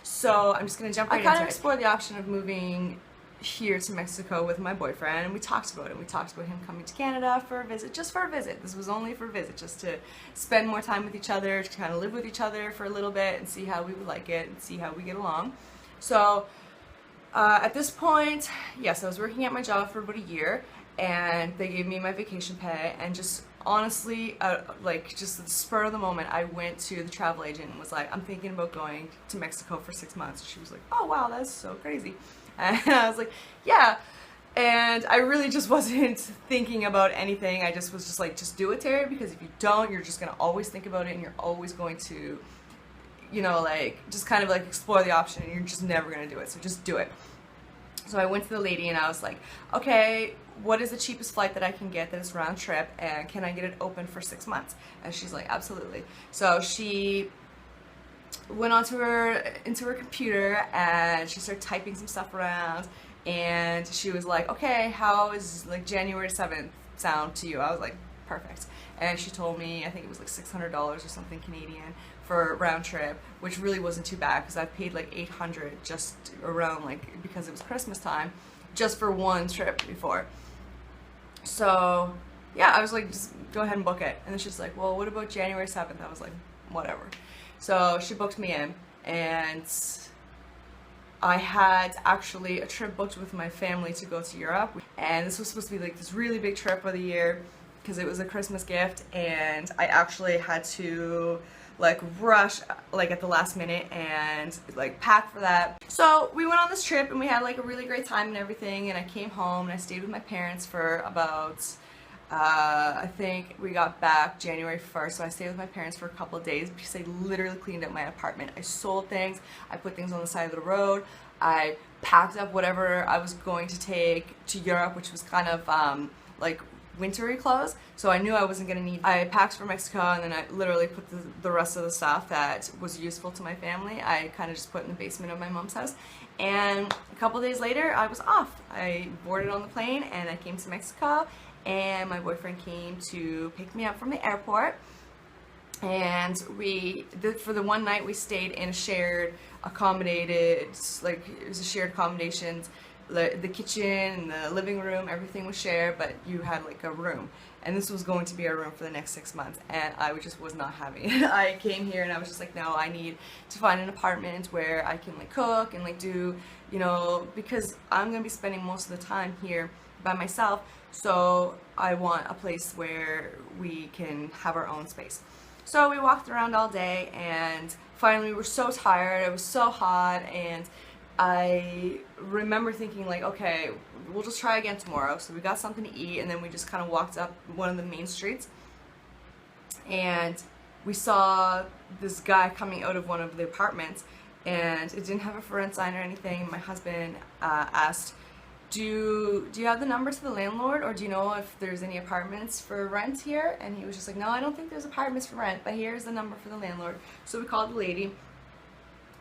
So I'm just gonna jump right into it. I kind of explored the it. option of moving here to Mexico with my boyfriend, and we talked about it. We talked about him coming to Canada for a visit, just for a visit. This was only for a visit, just to spend more time with each other, to kind of live with each other for a little bit and see how we would like it and see how we get along. So at this point, yes, I was working at my job for about a year, and they gave me my vacation pay, and just honestly, like just at the spur of the moment, I went to the travel agent and was like, I'm thinking about going to Mexico for 6 months. She was like, oh wow, that's so crazy. And I was like, yeah. And I really just wasn't thinking about anything. I just was just like, just do it, Terry, because if you don't, you're just gonna always think about it, and you're always going to, you know, like just kind of like explore the option, and you're just never gonna do it. So just do it. So I went to the lady and I was like, okay, what is the cheapest flight that I can get that is round trip, and can I get it open for 6 months? And she's like, absolutely. So she went into her computer and she started typing some stuff around, and she was like, okay, how is like January 7th sound to you? I was like, perfect. And she told me, I think it was like $600 or something Canadian for round trip, which really wasn't too bad because I paid like 800 just around, like, because it was Christmas time, just for one trip before. So yeah, I was like, just go ahead and book it. And then she's like, well, what about January 7th? I was like, whatever. So she booked me in, and I had actually a trip booked with my family to go to Europe, and this was supposed to be like this really big trip of the year because it was a Christmas gift, and I actually had to like rush like at the last minute and like pack for that. So we went on this trip and we had like a really great time and everything, and I came home and I stayed with my parents for about I think we got back January 1st, so I stayed with my parents for a couple of days because I literally cleaned up my apartment. I sold things, I put things on the side of the road, I packed up whatever I was going to take to Europe, which was kind of like wintery clothes, so I knew I wasn't going to need. I packed for Mexico, and then I literally put the rest of the stuff that was useful to my family, I kind of just put in the basement of my mom's house. And a couple days later, I was off. I boarded on the plane and I came to Mexico, and my boyfriend came to pick me up from the airport, and for the one night we stayed in a shared accommodated, like it was a shared accommodations. The kitchen and the living room, everything was shared, but you had like a room, and this was going to be our room for the next 6 months, and I just was not having it. I came here and I was just like, no, I need to find an apartment where I can like cook and like do, you know, because I'm gonna be spending most of the time here by myself, so I want a place where we can have our own space. So we walked around all day, and finally we were so tired, it was so hot, and I remember thinking like, okay, we'll just try again tomorrow. So we got something to eat, and then we just kind of walked up one of the main streets, and we saw this guy coming out of one of the apartments, and it didn't have a for rent sign or anything. My husband asked, do you have the number to the landlord, or do you know if there's any apartments for rent here? And he was just like, no, I don't think there's apartments for rent, but here's the number for the landlord. So we called the lady,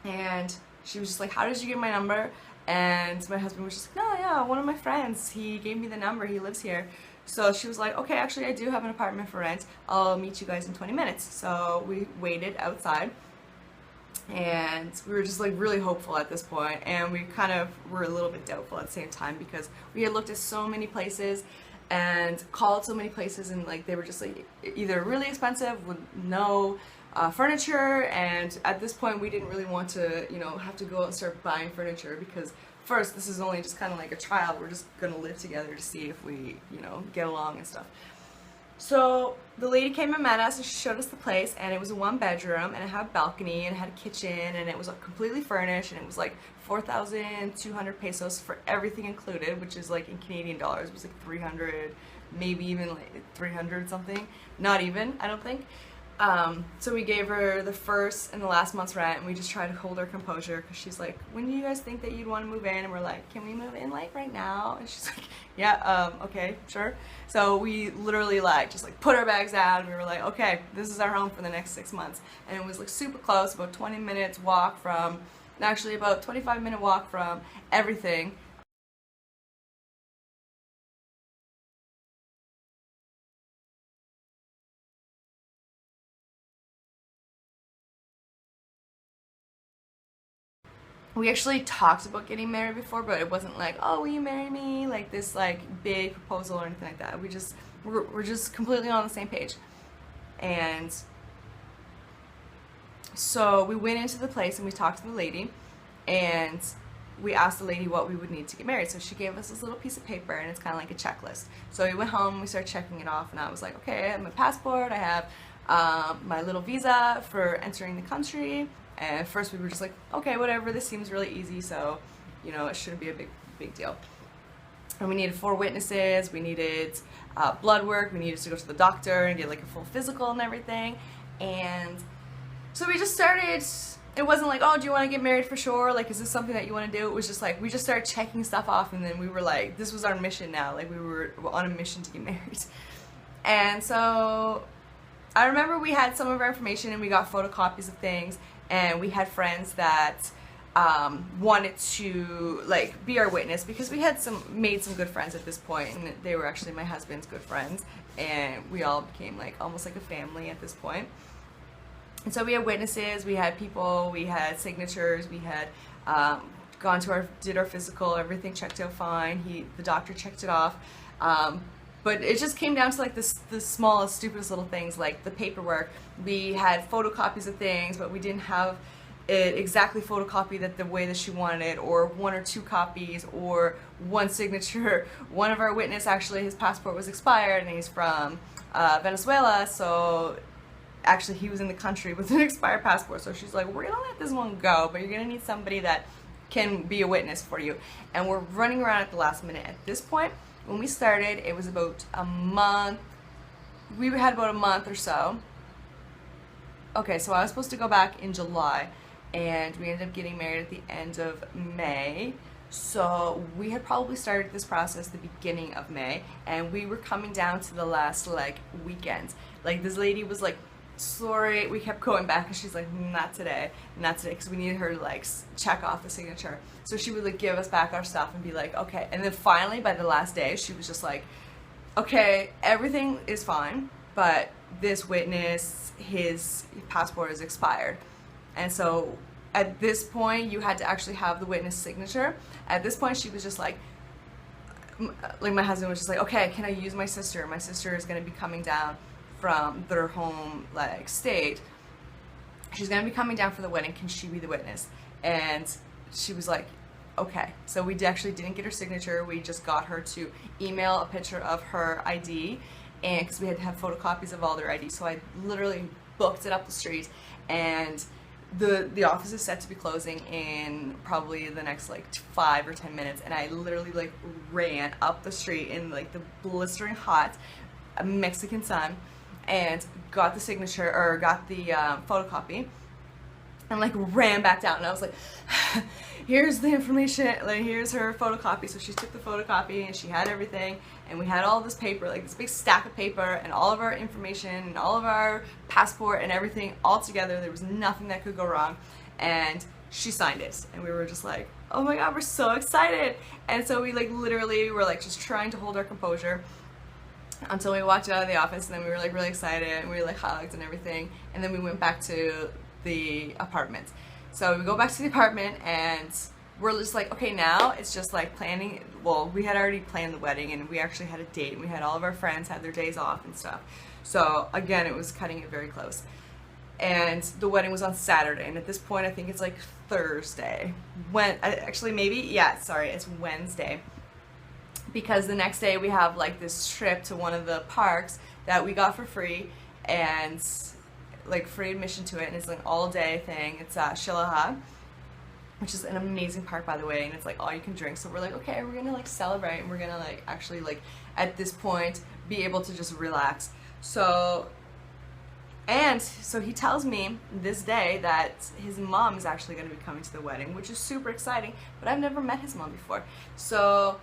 and she was just like, how did you get my number? And my husband was just like, no, yeah, one of my friends, he gave me the number, he lives here. So she was like, okay, actually I do have an apartment for rent, I'll meet you guys in 20 minutes. So we waited outside, and we were just like really hopeful at this point, and we kind of were a little bit doubtful at the same time because we had looked at so many places and called so many places, and like they were just like either really expensive with no furniture, and at this point we didn't really want to, you know, have to go out and start buying furniture because first, this is only just kind of like a trial. We're just gonna live together to see if we, you know, get along and stuff. So the lady came and met us, and she showed us the place, and it was a one bedroom, and it had a balcony, and it had a kitchen, and it was completely furnished, and it was like 4,200 pesos for everything included, which is like in Canadian dollars, it was like 300, maybe even like 300 something, not even, I don't think. So we gave her the first and the last month's rent, and we just tried to hold her composure because she's like, when do you guys think that you'd want to move in? And we're like, can we move in like right now? And she's like, yeah, okay, sure. So we literally like just like put our bags down, and we were like, okay, this is our home for the next 6 months. And it was like super close, about 20 minutes walk from, actually about 25-minute walk from everything. we actually talked about getting married before, but it wasn't like, oh, will you marry me? Like this like big proposal or anything like that. We're just completely on the same page. And so we went into the place and we talked to the lady, and we asked the lady what we would need to get married. So she gave us this little piece of paper, and it's kind of like a checklist. So we went home, we started checking it off, and I was like, okay, I have my passport, I have my little visa for entering the country. And at first we were just like, okay, whatever, this seems really easy, so, you know, it shouldn't be a big deal. And we needed 4 witnesses, we needed blood work, we needed to go to the doctor and get like a full physical and everything. And so we just started, it wasn't like, oh, do you want to get married for sure? Like, is this something that you want to do? It was just like, we just started checking stuff off, and then we were like, this was our mission now. Like, we were on a mission to get married. And so I remember we had some of our information, and we got photocopies of things, and we had friends that wanted to like be our witness, because we had made some good friends at this point, and they were actually my husband's good friends, and we all became like almost like a family at this point. And so we had witnesses, we had people, we had signatures, we had did our physical, everything checked out fine. The doctor checked it off. But it just came down to like the smallest, stupidest little things, like the paperwork. We had photocopies of things, but we didn't have it exactly photocopied the way that she wanted it, or 1 or 2 copies, or 1 signature. One of our witnesses, actually, his passport was expired, and he's from Venezuela, so actually he was in the country with an expired passport. So she's like, we're gonna let this one go, but you're gonna need somebody that can be a witness for you. And we're running around at the last minute. At this point, when we started, it was about a month. We had about a month or so. Okay, so I was supposed to go back in July, and we ended up getting married at the end of May. So we had probably started this process the beginning of May, and we were coming down to the last like weekend. Like, this lady was like, sorry, we kept going back, and she's like, not today, because we needed her to like check off the signature. So she would like give us back our stuff and be like, okay. And then finally, by the last day, she was just like, okay, everything is fine, but this witness, his passport is expired. And so at this point, you had to actually have the witness signature. At this point, she was just like my husband was just like, okay, can I use my sister? My sister is going to be coming down from their home like state. She's gonna be coming down for the wedding. Can she be the witness? And she was like, okay. So we actually didn't get her signature. We just got her to email a picture of her ID, and because we had to have photocopies of all their ID. So I literally booked it up the street, and the office is set to be closing in probably the next like 5 or 10 minutes, and I literally like ran up the street in like the blistering hot Mexican sun, and got the signature, or got the photocopy, and like ran back down. And I was like, here's the information, like here's her photocopy. So she took the photocopy, and she had everything, and we had all this paper, like this big stack of paper, and all of our information, and all of our passport and everything all together. There was nothing that could go wrong. And she signed it, and we were just like, oh my god, we're so excited. And so we like literally were like just trying to hold our composure until we walked out of the office, and then we were like really excited, and we were like hugged and everything, and then we went back to the apartment. So we go back to the apartment, and we're just like, okay, now it's just like planning. Well, we had already planned the wedding, and we actually had a date, and we had all of our friends had their days off and stuff. So again, it was cutting it very close. And the wedding was on Saturday, and at this point I think it's like Thursday. Actually maybe, yeah, sorry, it's Wednesday. Because the next day we have like this trip to one of the parks that we got for free, and like free admission to it, and it's like an all-day thing. It's Shilaha, which is an amazing park, by the way, and it's like all you can drink. So we're like, okay, we're gonna like celebrate, and we're gonna like actually like at this point be able to just relax. So he tells me this day that his mom is actually going to be coming to the wedding, which is super exciting, but I've never met his mom before. So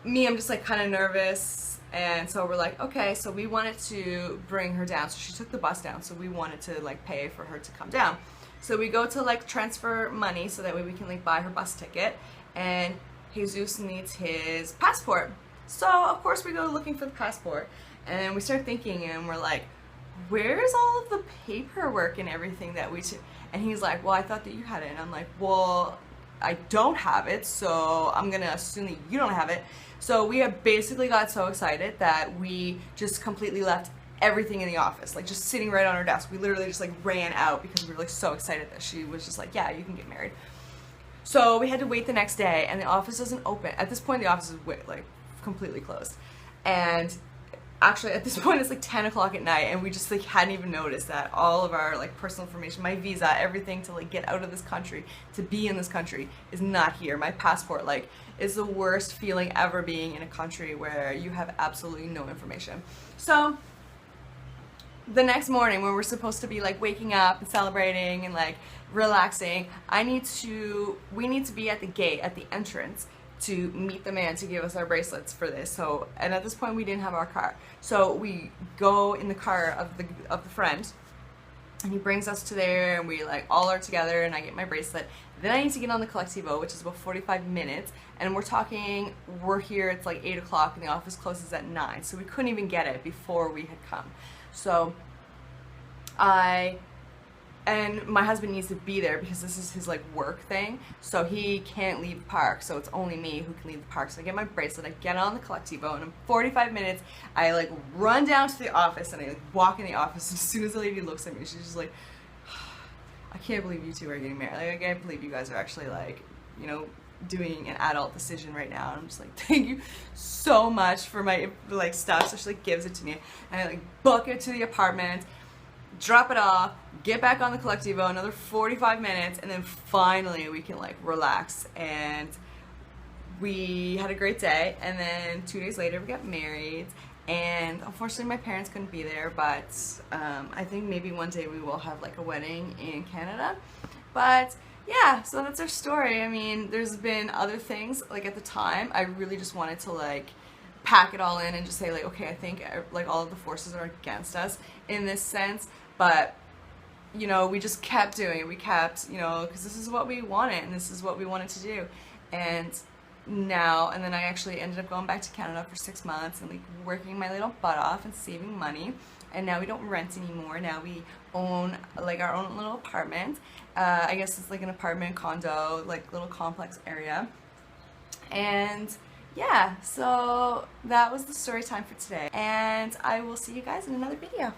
I'm just like kind of nervous, and so we're like, okay, so we wanted to bring her down. So she took the bus down, so we wanted to like pay for her to come down. So we go to like transfer money so that way we can like buy her bus ticket, and Jesus needs his passport. So of course we go looking for the passport, and we start thinking, and we're like, where's all of the paperwork and everything that we should? And he's like, well, I thought that you had it. And I'm like, well, I don't have it, so I'm gonna assume that you don't have it. So we have basically got so excited that we just completely left everything in the office, like just sitting right on her desk. We literally just like ran out because we were like so excited that she was just like, yeah, you can get married. So we had to wait the next day, and the office doesn't open. At this point, the office is like completely closed. And actually, at this point, it's like 10 o'clock at night, and we just like hadn't even noticed that all of our like personal information, my visa, everything to like get out of this country, to be in this country, is not here. My passport, like, is the worst feeling ever, being in a country where you have absolutely no information. So the next morning, when we're supposed to be like waking up and celebrating and like relaxing, we need to be at the gate, at the entrance, to meet the man to give us our bracelets for this. So, and at this point we didn't have our car, so we go in the car of the friend, and he brings us to there, and we like all are together, and I get my bracelet. Then I need to get on the Colectivo, which is about 45 minutes, and we're here, it's like 8 o'clock, and the office closes at 9, so we couldn't even get it before we had come. So and my husband needs to be there because this is his like work thing, so he can't leave the park, so it's only me who can leave the park. So I get my bracelet, I get on the Colectivo, and in 45 minutes I like run down to the office, and I like walk in the office, and as soon as the lady looks at me, she's just like, I can't believe you two are getting married. Like, I can't believe you guys are actually like, you know, doing an adult decision right now. And I'm just like, thank you so much for my like stuff. So she like gives it to me, and I like book it to the apartment, drop it off, get back on the Colectivo, another 45 minutes, and then finally we can like relax. And we had a great day, and then 2 days later we got married. And unfortunately my parents couldn't be there, but I think maybe one day we will have like a wedding in Canada. But yeah, so that's our story. I mean, there's been other things, like at the time I really just wanted to like pack it all in and just say like, okay, I think like all of the forces are against us in this sense, but you know, we just kept doing it. We kept, you know, because this is what we wanted, and this is what we wanted to do. And then I actually ended up going back to Canada for 6 months and like working my little butt off and saving money. And now we don't rent anymore. Now we own like our own little apartment. I guess it's like an apartment condo, like little complex area. And yeah, so that was the story time for today. And I will see you guys in another video.